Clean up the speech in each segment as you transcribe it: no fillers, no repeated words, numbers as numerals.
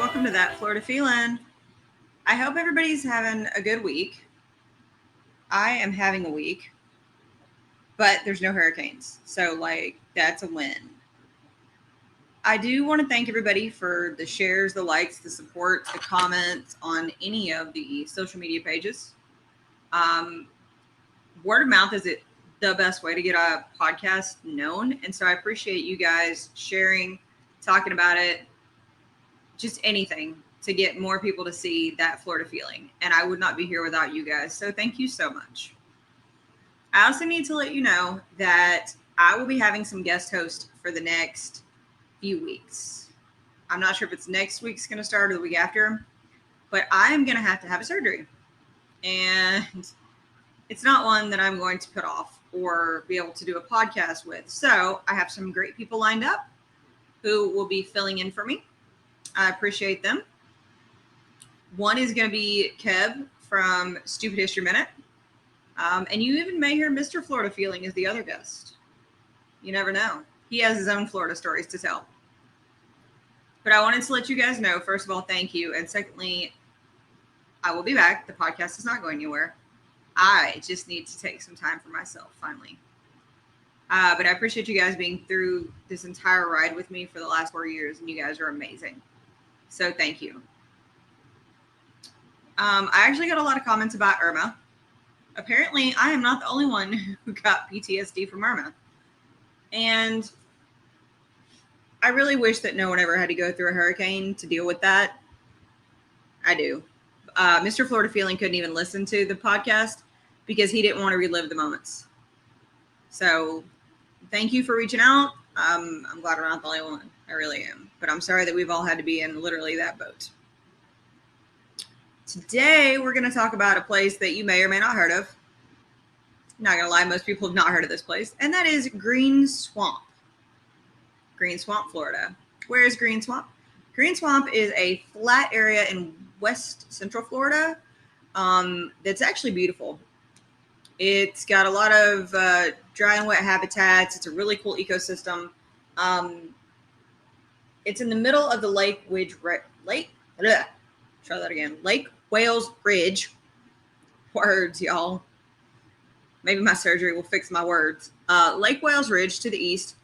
welcome to That Florida Feeling. I hope everybody's having a good week. I am having a week, but there's no hurricanes, so that's a win. I do want to thank everybody for the shares, the likes, the support, the comments on any of the social media pages. Word of mouth is the best way to get a podcast known, and so I appreciate you guys sharing, talking about it, just anything to get more people to see That Florida Feeling. And I would not be here without you guys. So thank you so much. I also need to let you know that I will be having some guest hosts for the next few weeks. I'm not sure if it's next week's going to start or the week after, but I am going to have a surgery. And it's not one that I'm going to put off or be able to do a podcast with. So I have some great people lined up who will be filling in for me. I appreciate them. One is going to be Kev from Stupid History Minute. And you even may hear Mr. Florida Feeling as the other guest. You never know. He has his own Florida stories to tell. But I wanted to let you guys know, first of all, thank you. And secondly, I will be back. The podcast is not going anywhere. I just need to take some time for myself, finally. But I appreciate you guys being through this entire ride with me for the last 4 years. And you guys are amazing. So thank you. I actually got a lot of comments about Irma. Apparently, I am not the only one who got PTSD from Irma. And I really wish that no one ever had to go through a hurricane to deal with that. I do. Mr. Florida Feeling couldn't even listen to the podcast because he didn't want to relive the moments. So thank you for reaching out. I'm glad I'm not the only one. I really am. But I'm sorry that we've all had to be in literally that boat. Today, we're going to talk about a place that you may or may not heard of. Not going to lie, most people have not heard of this place. And that is Green Swamp. Green Swamp, Florida. Where is Green Swamp? Green Swamp is a flat area in west central Florida that's actually beautiful. It's got a lot of dry and wet habitats. It's a really cool ecosystem. It's in the middle of the Lake Wales Ridge. Words, y'all. Maybe my surgery will fix my words. Lake Wales Ridge to the east.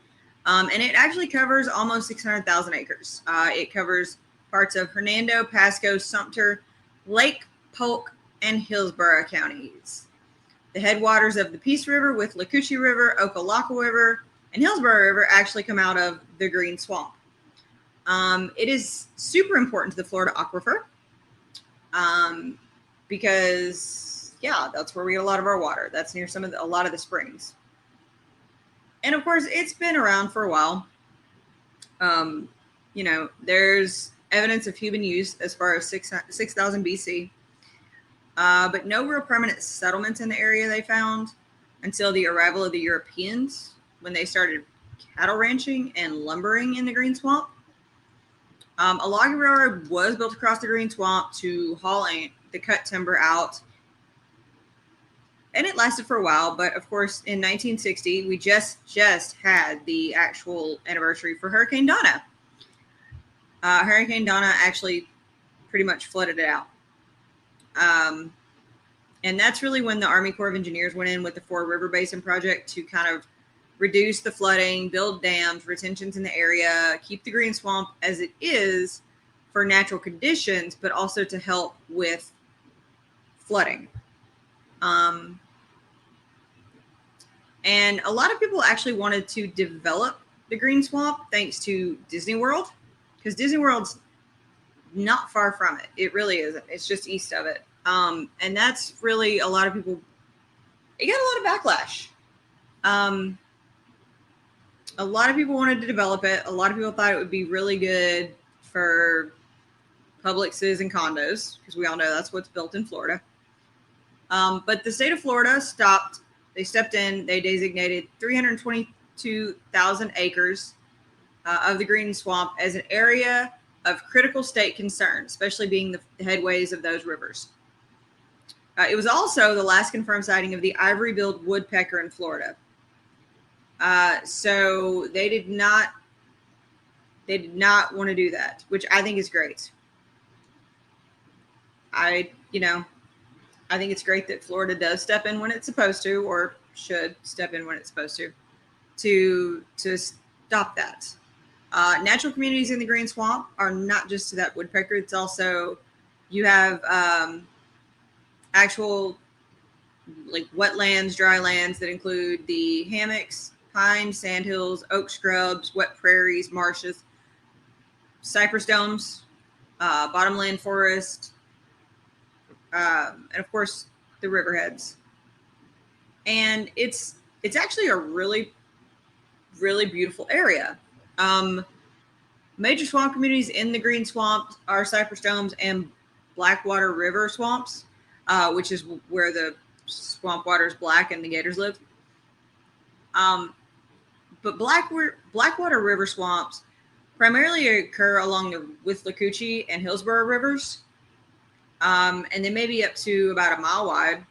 And it actually covers almost 600,000 acres. It covers parts of Hernando, Pasco, Sumter, Lake Polk, and Hillsborough counties. The headwaters of the Peace River with Lacucci River, Okalaka River, and Hillsborough River actually come out of the Green Swamp. It is super important to the Florida aquifer because, that's where we get a lot of our water. That's near a lot of the springs. And of course, it's been around for a while. There's evidence of human use as far as 6,000 BC. But no real permanent settlements in the area they found until the arrival of the Europeans when they started cattle ranching and lumbering in the Green Swamp. A logging railroad was built across the Green Swamp to haul the cut timber out. And it lasted for a while, but of course, in 1960, we just had the actual anniversary for Hurricane Donna. Hurricane Donna actually pretty much flooded it out. And that's really when the Army Corps of Engineers went in with the Ford River Basin Project to kind of reduce the flooding, build dams, retentions in the area, keep the Green Swamp as it is for natural conditions, but also to help with flooding. And a lot of people actually wanted to develop the Green Swamp thanks to Disney World, because Disney World's not far from it. It really isn't. It's just east of it. And that's really a lot of people, it got a lot of backlash. A lot of people wanted to develop it. A lot of people thought it would be really good for Publixes and condos, because we all know that's what's built in Florida. But the state of Florida stepped in, they designated 322,000 acres of the Green Swamp as an area of critical state concern, especially being the headways of those rivers. It was also the last confirmed sighting of the ivory-billed woodpecker in Florida. So they did not want to do that, which I think is great. I think it's great that Florida does step in when it's supposed to, or should step in when it's supposed to stop that. Natural communities in the Green Swamp are not just to that woodpecker. It's also, you have actual like wetlands, dry lands that include the hammocks, pines, sandhills, oak scrubs, wet prairies, marshes, cypress domes, bottomland forest, and of course the riverheads. And it's actually a really, really beautiful area. Major swamp communities in the Green Swamp are cypress domes and Blackwater River swamps, which is where the swamp water is black and the gators live. But Blackwater River swamps primarily occur along the Withlacoochee and Hillsborough rivers, and they may be up to about a mile wide.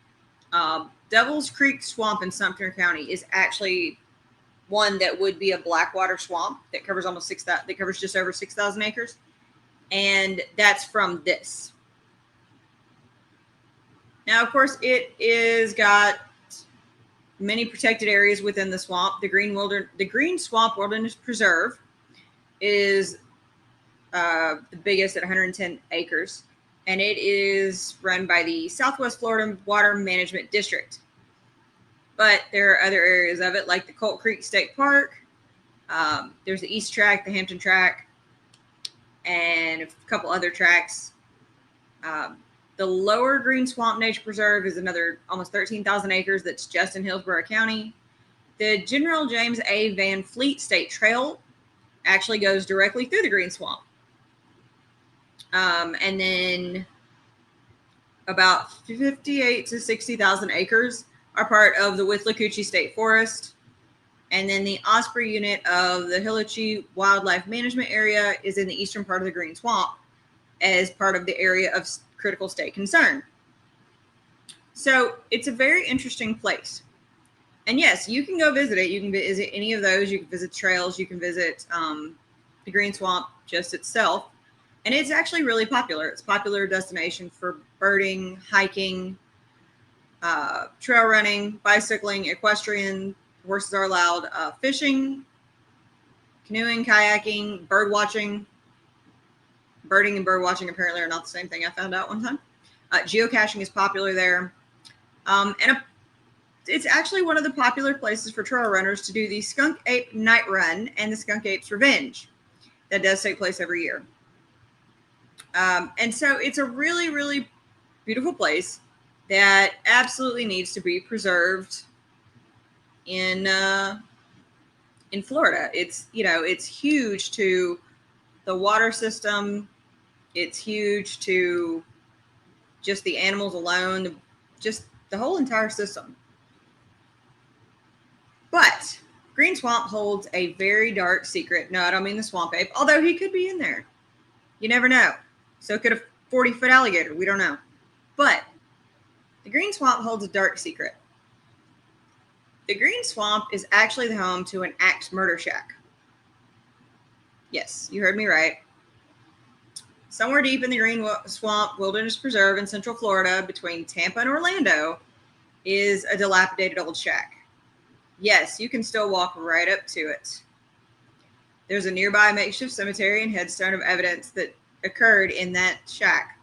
Devil's Creek Swamp in Sumter County is actually one that would be a Blackwater swamp that covers that covers just over 6,000 acres, and that's from this. Now, of course, it is got many protected areas within the swamp. The Green Swamp Wilderness Preserve is the biggest at 110 acres, and it is run by the Southwest Florida Water Management District. But there are other areas of it, like the Colt Creek State Park. There's the East Track, the Hampton Track, and a couple other tracks. The Lower Green Swamp Nature Preserve is another almost 13,000 acres that's just in Hillsborough County. The General James A. Van Fleet State Trail actually goes directly through the Green Swamp. And then about 58 to 60,000 acres are part of the Withlacoochee State Forest. And then the Osprey unit of the Hillachi Wildlife Management Area is in the eastern part of the Green Swamp as part of the area of critical state concern. So it's a very interesting place. And yes, you can go visit it. You can visit any of those. You can visit trails. You can visit the Green Swamp just itself. And it's actually really popular. It's a popular destination for birding, hiking, trail running, bicycling, equestrian, horses are allowed, fishing, canoeing, kayaking, bird watching. Birding and bird watching apparently are not the same thing, I found out one time. Geocaching is popular there. It's actually one of the popular places for trail runners to do the Skunk Ape Night Run and the Skunk Ape's Revenge. That does take place every year. And so it's a really, really beautiful place that absolutely needs to be preserved in Florida. It's huge to the water system. It's huge to just the animals alone, just the whole entire system. But Green Swamp holds a very dark secret. No, I don't mean the swamp ape, although he could be in there. You never know. So could a 40-foot alligator. We don't know. But the Green Swamp holds a dark secret. The Green Swamp is actually the home to an axe murder shack. Yes, you heard me right. Somewhere deep in the Green Swamp Wilderness Preserve in Central Florida, between Tampa and Orlando, is a dilapidated old shack. Yes, you can still walk right up to it. There's a nearby makeshift cemetery and headstone of evidence that occurred in that shack.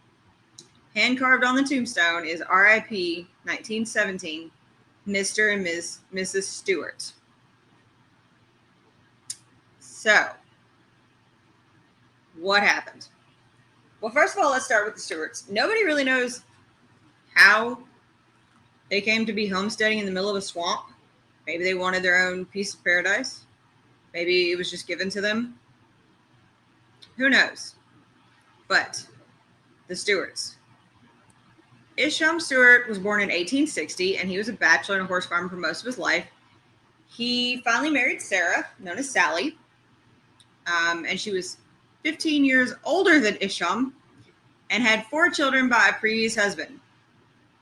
Hand carved on the tombstone is R.I.P. 1917, Mr. and Mrs. Stewart. So, what happened? Well, first of all, let's start with the Stewarts. Nobody really knows how they came to be homesteading in the middle of a swamp. Maybe they wanted their own piece of paradise. Maybe it was just given to them. Who knows? But the Stewarts. Isham Stewart was born in 1860, and he was a bachelor and a horse farmer for most of his life. He finally married Sarah, known as Sally, and she was 15 years older than Isham and had 4 children by a previous husband.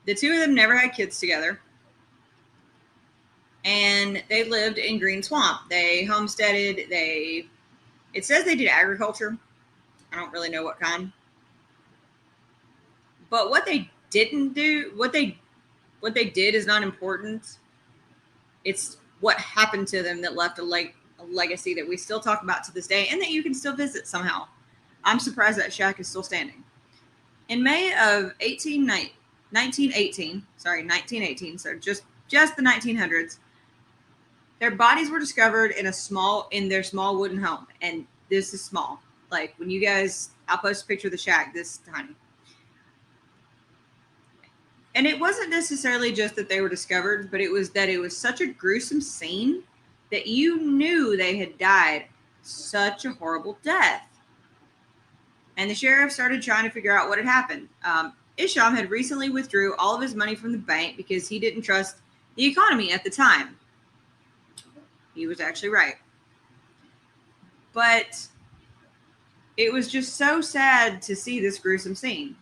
The two of them never had kids together, and they lived in Green Swamp. They homesteaded. It says they did agriculture. I don't really know what kind. But what they didn't do, what they did is not important. It's what happened to them that left a legacy that we still talk about to this day and that you can still visit somehow. I'm surprised that shack is still standing. In May of 1918, so just the 1900s, their bodies were discovered in their small wooden home. And this is small. Like when you guys, I'll post a picture of the shack, this tiny. And it wasn't necessarily just that they were discovered, but it was that it was such a gruesome scene that you knew they had died such a horrible death. And the sheriff started trying to figure out what had happened. Isham had recently withdrew all of his money from the bank because he didn't trust the economy at the time. He was actually right. But it was just so sad to see this gruesome scene.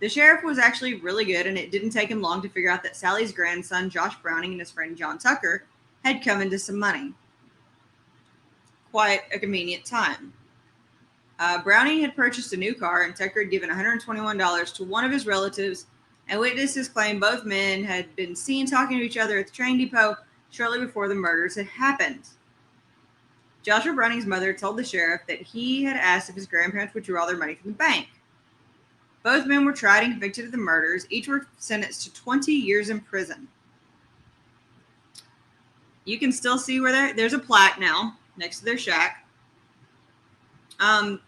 The sheriff was actually really good, and it didn't take him long to figure out that Sally's grandson, Josh Browning, and his friend John Tucker had come into some money. Quite a convenient time. Browning had purchased a new car, and Tucker had given $121 to one of his relatives, and witnesses claimed both men had been seen talking to each other at the train depot shortly before the murders had happened. Joshua Browning's mother told the sheriff that he had asked if his grandparents would draw their money from the bank. Both men were tried and convicted of the murders. Each were sentenced to 20 years in prison. You can still see where there's a plaque now next to their shack. But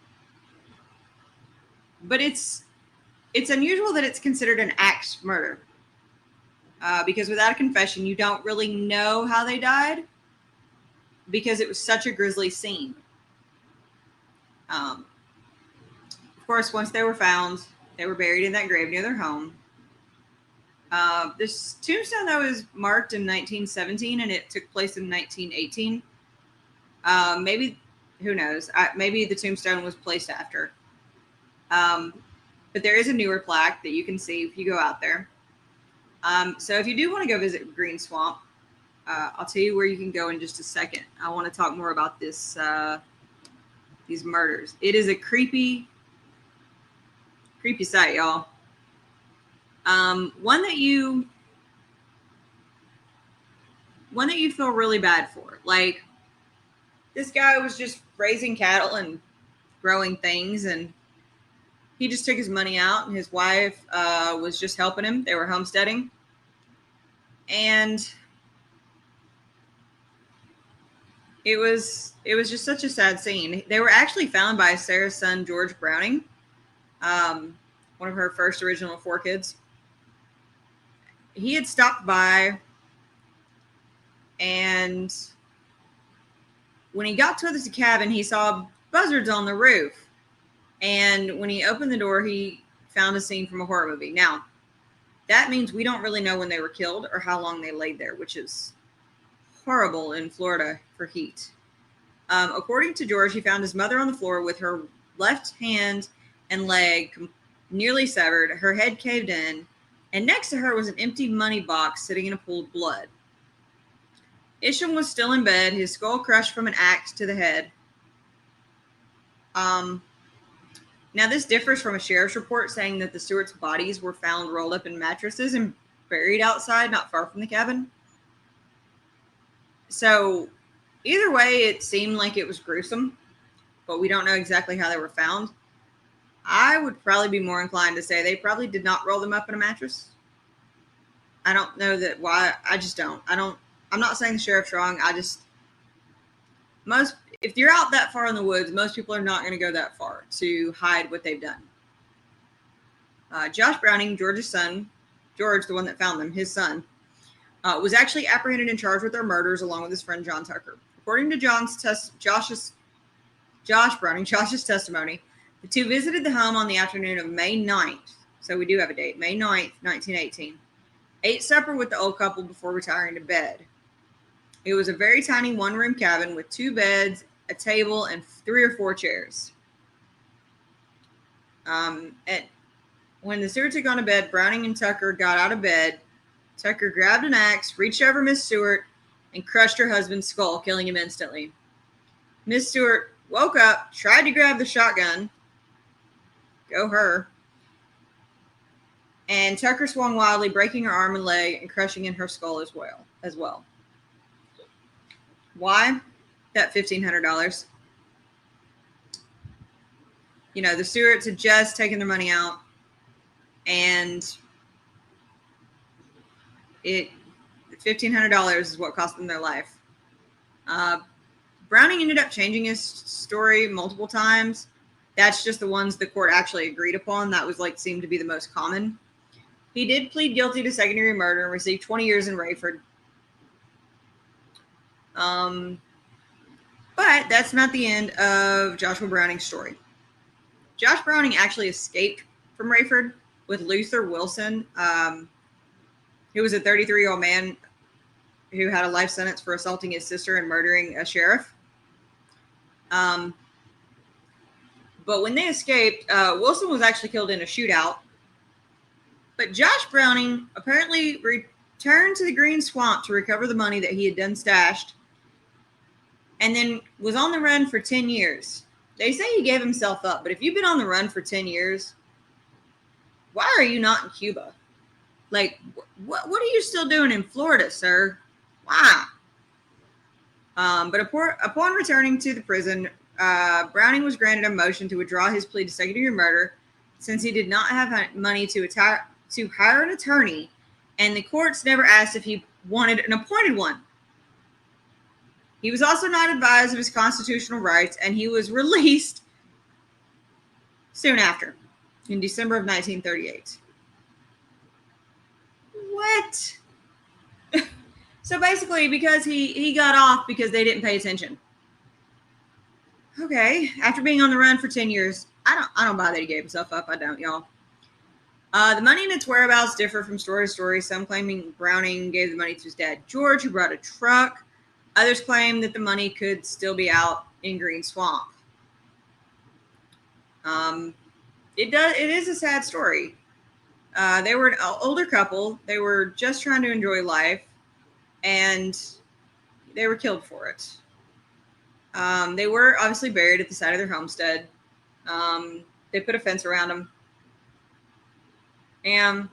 it's unusual that it's considered an axe murder. Because without a confession, you don't really know how they died because it was such a grisly scene. Of course, once they were found, they were buried in that grave near their home. This tombstone, though, is marked in 1917, and it took place in 1918. Maybe, who knows? Maybe the tombstone was placed after. But there is a newer plaque that you can see if you go out there. So if you do want to go visit Green Swamp, I'll tell you where you can go in just a second. I want to talk more about these murders. It is a creepy sight, y'all. One that you feel really bad for. Like, this guy was just raising cattle and growing things, and he just took his money out, and his wife was just helping him. They were homesteading. And it was just such a sad scene. They were actually found by Sarah's son, George Browning, one of her first original 4 kids. He had stopped by, and when he got to the cabin, he saw buzzards on the roof. And when he opened the door, he found a scene from a horror movie. Now, that means we don't really know when they were killed or how long they laid there, which is horrible in Florida for heat. According to George, he found his mother on the floor with her left hand and leg nearly severed, her head caved in, and next to her was an empty money box sitting in a pool of blood. Isham was still in bed, his skull crushed from an axe to the head. Now, this differs from a sheriff's report saying that the Stewarts' bodies were found rolled up in mattresses and buried outside, not far from the cabin. So, either way, it seemed like it was gruesome, but we don't know exactly how they were found. I would probably be more inclined to say they probably did not roll them up in a mattress. I don't know that why. I just don't. I'm not saying the sheriff's wrong. If you're out that far in the woods, most people are not going to go that far to hide what they've done. Josh Browning, George's son, George, the one that found them, his son, was actually apprehended and charged with their murders along with his friend John Tucker. According to Josh's testimony, the two visited the home on the afternoon of May 9th. So we do have a date, May 9th, 1918. Ate supper with the old couple before retiring to bed. It was a very tiny one-room cabin with 2 beds, a table, and 3 or 4 chairs. When the Stewarts had gone to bed, Browning and Tucker got out of bed. Tucker grabbed an axe, reached over Miss Stewart, and crushed her husband's skull, killing him instantly. Miss Stewart woke up, tried to grab the shotgun. Go her. And Tucker swung wildly, breaking her arm and leg and crushing in her skull as well. Why? That $1,500. You know, the Stewarts had just taken their money out, and $1,500 is what cost them their life. Browning ended up changing his story multiple times. That's just the ones the court actually agreed upon. That was seemed to be the most common. He did plead guilty to second-degree murder and received 20 years in Rayford. But that's not the end of Joshua Browning's story. Josh Browning actually escaped from Rayford with Luther Wilson, who was a 33-year-old man who had a life sentence for assaulting his sister and murdering a sheriff. But when they escaped, Wilson was actually killed in a shootout. But Josh Browning apparently returned to the Green Swamp to recover the money that he had done stashed, and then was on the run for 10 years. They say he gave himself up, but if you've been on the run for 10 years, why are you not in Cuba? What are you still doing in Florida, sir? Why? But upon returning to the prison, Browning was granted a motion to withdraw his plea to second-degree murder since he did not have money to hire an attorney, and the courts never asked if he wanted an appointed one. He was also not advised of his constitutional rights, and he was released soon after, in December of 1938. What? So basically, because he got off because they didn't pay attention. Okay, after being on the run for 10 years, I don't buy that he gave himself up. I don't, y'all. The money and its whereabouts differ from story to story. Some claiming Browning gave the money to his dad, George, who brought a truck. Others claim that the money could still be out in Green Swamp. It is a sad story. They were an older couple. They were just trying to enjoy life, and they were killed for it. They were obviously buried at the side of their homestead. They put a fence around them. And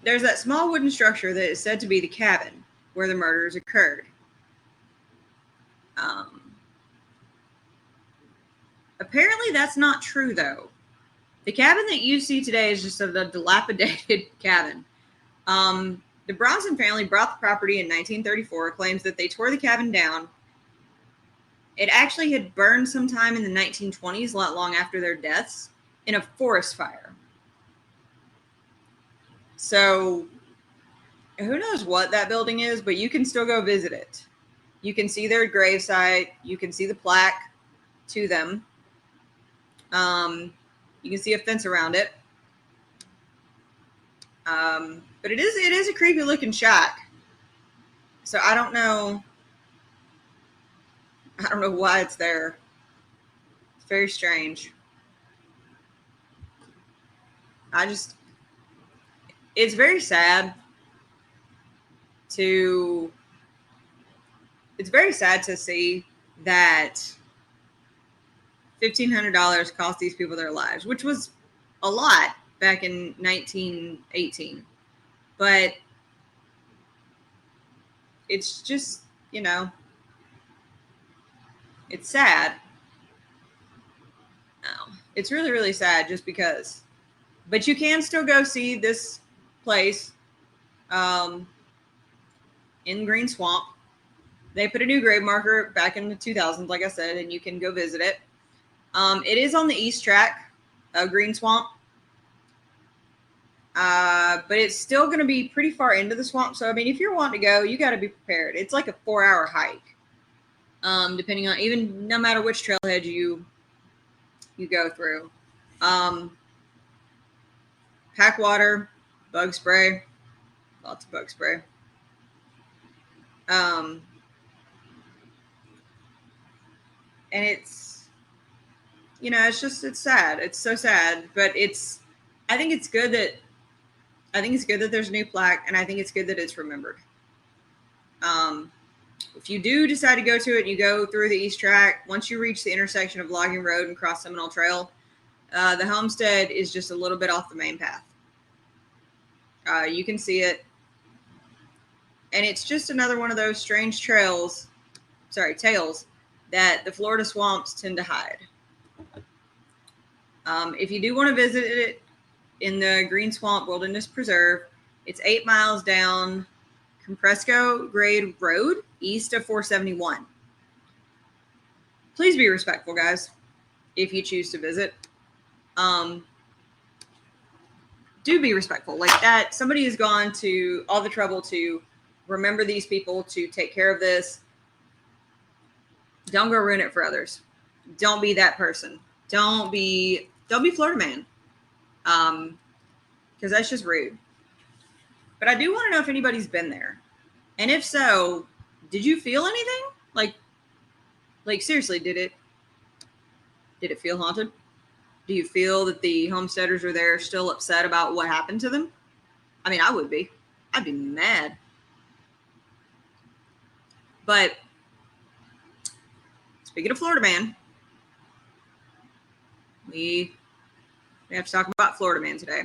there's that small wooden structure that is said to be the cabin where the murders occurred. Apparently that's not true, though. The cabin that you see today is just a dilapidated cabin. The Bronson family bought the property in 1934, claims that they tore the cabin down. It actually had burned sometime in the 1920s, not long after their deaths, in a forest fire. So who knows what that building is, but you can still go visit it. You can see their gravesite. You can see the plaque to them. You can see a fence around it. But it is a creepy looking shack. So I don't know why it's there. It's very strange. It's very sad to see that $1,500 cost these people their lives, which was a lot back in 1918. But it's just, it's sad. It's really, really sad just because. But you can still go see this place in Green Swamp. They put a new grave marker back in the 2000s, like I said, and you can go visit it. It is on the east track of Green Swamp. But it's still going to be pretty far into the swamp. So, I mean, if you're wanting to go, you got to be prepared. It's like a 4-hour hike, depending on, even no matter which trailhead you go through. Pack water, bug spray, lots of bug spray. And it's, it's sad. It's so sad, but I think it's good that there's a new plaque, and I think it's good that it's remembered. If you do decide to go to it and you go through the East Track, once you reach the intersection of Logging Road and Cross Seminole Trail, the homestead is just a little bit off the main path. You can see it. And it's just another one of those strange tales that the Florida swamps tend to hide. If you do want to visit it in the Green Swamp Wilderness Preserve, it's 8 miles down Compresco Grade Road, east of 471. Please be respectful, guys, if you choose to visit. Do be respectful. Like that, somebody has gone to all the trouble to remember these people, to take care of this. Don't go ruin it for others. Don't be that person. Don't be Florida man. Because that's just rude. But I do want to know if anybody's been there. And if so, did you feel anything? Like seriously, did it feel haunted? Do you feel that the homesteaders are there still upset about what happened to them? I mean, I would be. I'd be mad. But speaking of Florida man, we have to talk about Florida man today.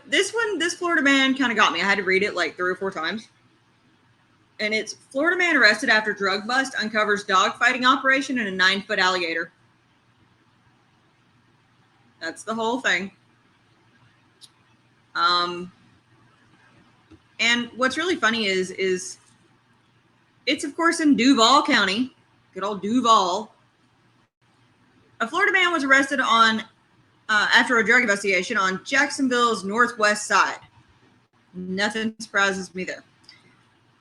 This Florida man kind of got me. I had to read it like 3 or 4 times. And it's Florida man arrested after drug bust uncovers dogfighting operation in a 9-foot alligator. That's the whole thing. And what's really funny is it's of course in Duval County, good old Duval. A Florida man was arrested after a drug investigation on Jacksonville's northwest side. Nothing surprises me there.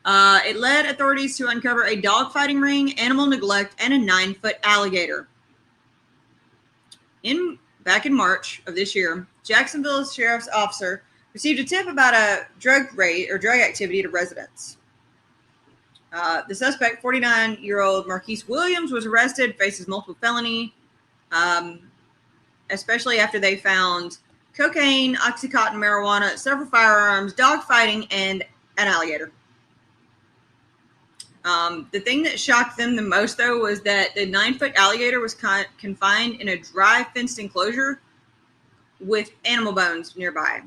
It led authorities to uncover a dogfighting ring, animal neglect, and a 9-foot alligator. Back in March of this year, Jacksonville's sheriff's officer received a tip about a drug raid or drug activity at a residence. The suspect, 49-year-old Marquise Williams, was arrested, faces multiple felony, especially after they found cocaine, Oxycontin, marijuana, several firearms, dogfighting, and an alligator. The thing that shocked them the most, though, was that the 9-foot alligator was confined in a dry fenced enclosure with animal bones nearby,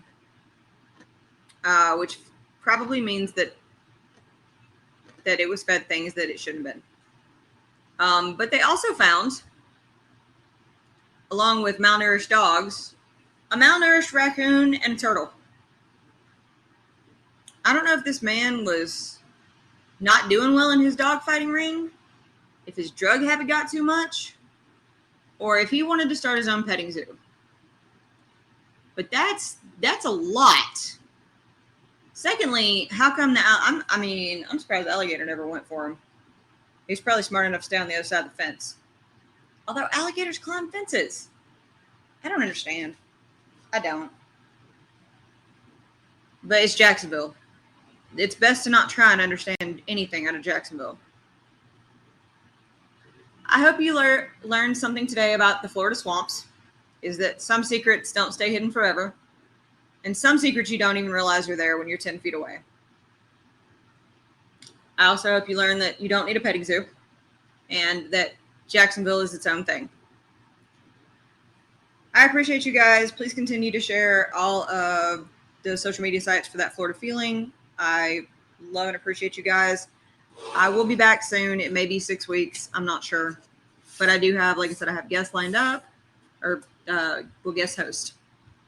which probably means that it was fed things that it shouldn't have been. But they also found, along with malnourished dogs, a malnourished raccoon and a turtle. I don't know if this man was not doing well in his dogfighting ring, if his drug habit got too much, or if he wanted to start his own petting zoo. But that's a lot. Secondly, how come I'm surprised the alligator never went for him. He's probably smart enough to stay on the other side of the fence. Although alligators climb fences. I don't understand. I don't. But it's Jacksonville. It's best to not try and understand anything out of Jacksonville. I hope you learned something today about the Florida swamps, is that some secrets don't stay hidden forever, and some secrets you don't even realize are there when you're 10 feet away. I also hope you learned that you don't need a petting zoo, and that Jacksonville is its own thing. I appreciate you guys. Please continue to share all of the social media sites for that Florida feeling. I love and appreciate you guys. I will be back soon. It may be 6 weeks. I'm not sure. But I do have, like I said, I have guests lined up, or guest host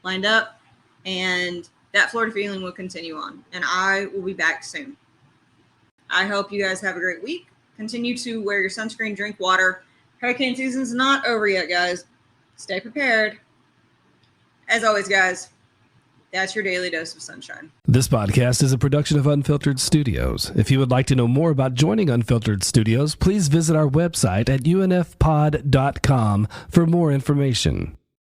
lined up. And that Florida feeling will continue on. And I will be back soon. I hope you guys have a great week. Continue to wear your sunscreen, drink water. Hurricane season's not over yet, guys. Stay prepared. As always, guys, that's your daily dose of sunshine. This podcast is a production of Unfiltered Studios. If you would like to know more about joining Unfiltered Studios, please visit our website at unfpod.com for more information.